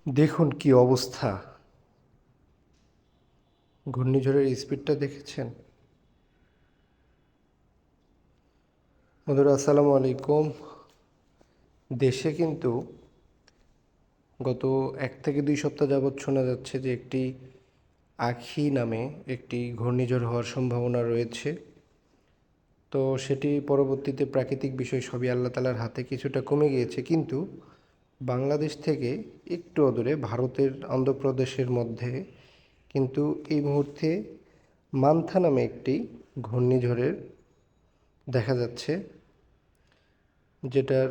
দেখুন কি অবস্থা, ঘূর্ণিঝড়ের স্পিডটা দেখেছেন? বন্ধুরা আসসালামু আলাইকুম। দেশে কিন্তু গত 1 থেকে 2 সপ্তাহ যাবৎ শোনা যাচ্ছে যে একটি আখি নামে একটি ঘূর্ণিঝড় হওয়ার সম্ভাবনা রয়েছে। তো সেটি পরবর্তীতে প্রাকৃতিক বিষয় সবই আল্লাহ তাআলার হাতে কিছুটা কমে গিয়েছে, কিন্তু বাংলাদেশ থেকে একটু অদূরে ভারতের অন্ধ্রপ্রদেশের মধ্যে কিন্তু এই মুহূর্তে মান্থা নামে একটি ঘূর্ণিঝড়ের দেখা যাচ্ছে, যেটার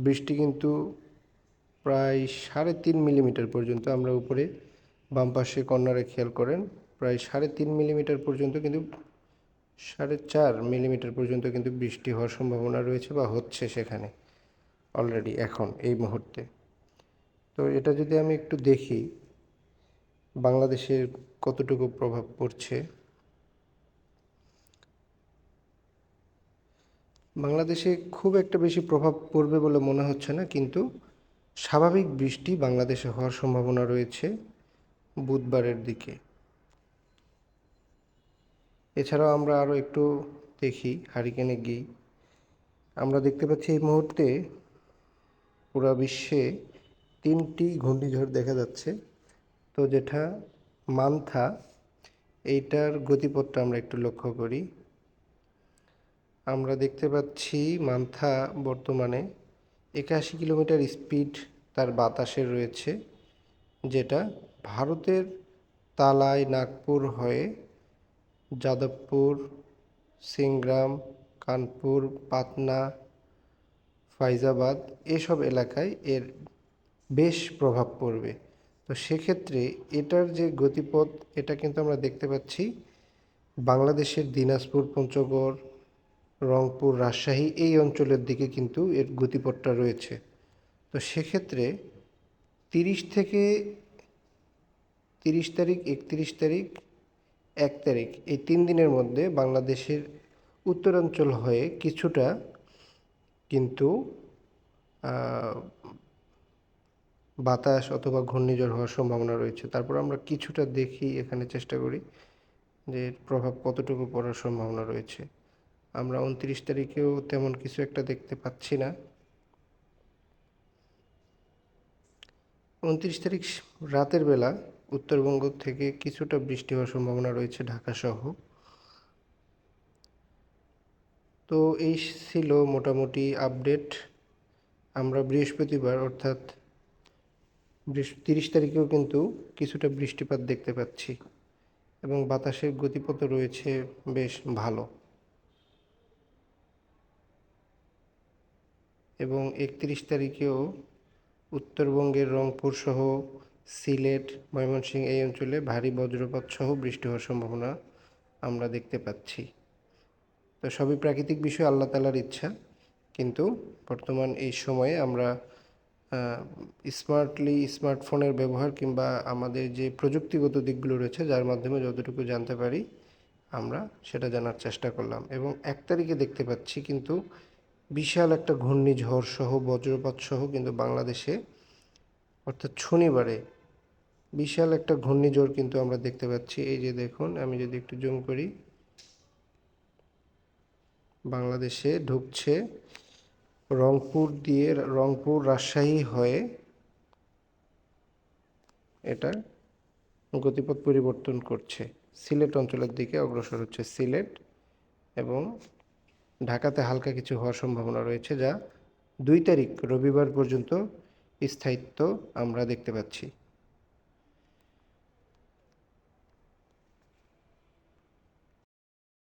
বৃষ্টি কিন্তু প্রায় 3.5 মিলিমিটার পর্যন্ত, আমরা উপরে বাম পাশে কর্নারে খেয়াল করেন, প্রায় 3.5 মিলিমিটার পর্যন্ত কিন্তু 4.5 মিলিমিটার পর্যন্ত কিন্তু বৃষ্টি হওয়ার সম্ভাবনা রয়েছে বা হচ্ছে সেখানে অলরেডি এখন এই মুহূর্তে। তো এটা যদি আমি একটু দেখি বাংলাদেশের কতটুকু প্রভাব পড়ছে। বাংলাদেশে খুব একটা বেশি প্রভাব পড়বে বলে মনে হচ্ছে না, কিন্তু স্বাভাবিক বৃষ্টি বাংলাদেশে হওয়ার সম্ভাবনা রয়েছে বুধবারের দিকে। এছাড়াও আমরা আরও একটু দেখি হারিকেনে গিয়ে, আমরা দেখতে পাচ্ছি এই মুহূর্তে পুরা বিশ্বে 3টি ঘূর্ণিঝড় দেখা যাচ্ছে। তো যেটা মান্থা, এইটার গতিপথটা আমরা একটু লক্ষ্য করি। আমরা দেখতে পাচ্ছি মান্থা বর্তমানে 81 কিলোমিটার স্পিড তার বাতাসের রয়েছে, যেটা ভারতের তালাই নাগপুর হয়ে যাদবপুর, সিংগ্রাম, কানপুর, পাটনা, ফাইজাবাদ এসব এলাকায় এর বেশ প্রভাব পড়বে। তো সেক্ষেত্রে এটার যে গতিপথ, এটা কিন্তু আমরা দেখতে পাচ্ছি বাংলাদেশের দিনাজপুর, পঞ্চগড়, রংপুর, রাজশাহী এই অঞ্চলের দিকে কিন্তু এর গতিপথটা রয়েছে। তো সেক্ষেত্রে 30 তারিখ, 31 তারিখ, 1 তারিখ এই 3 দিনের মধ্যে বাংলাদেশের উত্তরাঞ্চল হয়ে কিছুটা কিন্তু বাতাস অথবা ঘূর্ণিঝড় হওয়ার সম্ভাবনা রয়েছে। তারপর আমরা কিছুটা দেখি, এখানে চেষ্টা করি যে এর প্রভাব কতটুকু পড়ার সম্ভাবনা রয়েছে। আমরা 29 তারিখেও তেমন কিছু একটা দেখতে পাচ্ছি না। 29 তারিখ রাতের বেলা উত্তরবঙ্গ থেকে কিছুটা বৃষ্টি হওয়ার সম্ভাবনা রয়েছে ঢাকা সহ। তো এই ছিল মোটামুটি আপডেট। আমরা বৃহস্পতিবার অর্থাৎ 30 তারিখেও কিন্তু কিছুটা বৃষ্টিপাত দেখতে পাচ্ছি এবং বাতাসের গতিপথও রয়েছে বেশ ভালো। এবং 31 তারিখেও উত্তরবঙ্গের রংপুর সহ সিলেট, ময়মনসিংহ এই অঞ্চলে ভারী বজ্রপাত সহ বৃষ্টি হওয়ার সম্ভাবনা আমরা দেখতে পাচ্ছি। তো সবই প্রাকৃতিক বিষয়, আল্লাহ তাআলার ইচ্ছা। কিন্তু বর্তমান এই সময়ে আমরা স্মার্টফোনের ব্যবহার কিংবা আমাদের যে প্রযুক্তিগত দিকগুলো রয়েছে, যার মাধ্যমে যতটুকু জানতে পারি আমরা সেটা জানার চেষ্টা করলাম। এবং 1 তারিখে দেখতে পাচ্ছি কিন্তু বিশাল একটা ঘূর্ণিঝড় সহ বজ্রপাত সহ কিন্তু বাংলাদেশে, অর্থাৎ শনিবারে বিশাল একটা ঘূর্ণিঝড় কিন্তু আমরা দেখতে পাচ্ছি। এই যে দেখুন, আমি যদি একটু জুম করি, বাংলাদেশে ঢুকছে রংপুর দিয়ে, রংপুর রাজশাহী হয়ে এটা গতিপথ পরিবর্তন করছে, সিলেট অঞ্চলের দিকে অগ্রসর হচ্ছে সিলেট, এবং ঢাকাতে হালকা কিছু হওয়ার সম্ভাবনা রয়েছে, যা 2 তারিখ রবিবার পর্যন্ত স্থায়িত্ব আমরা দেখতে পাচ্ছি।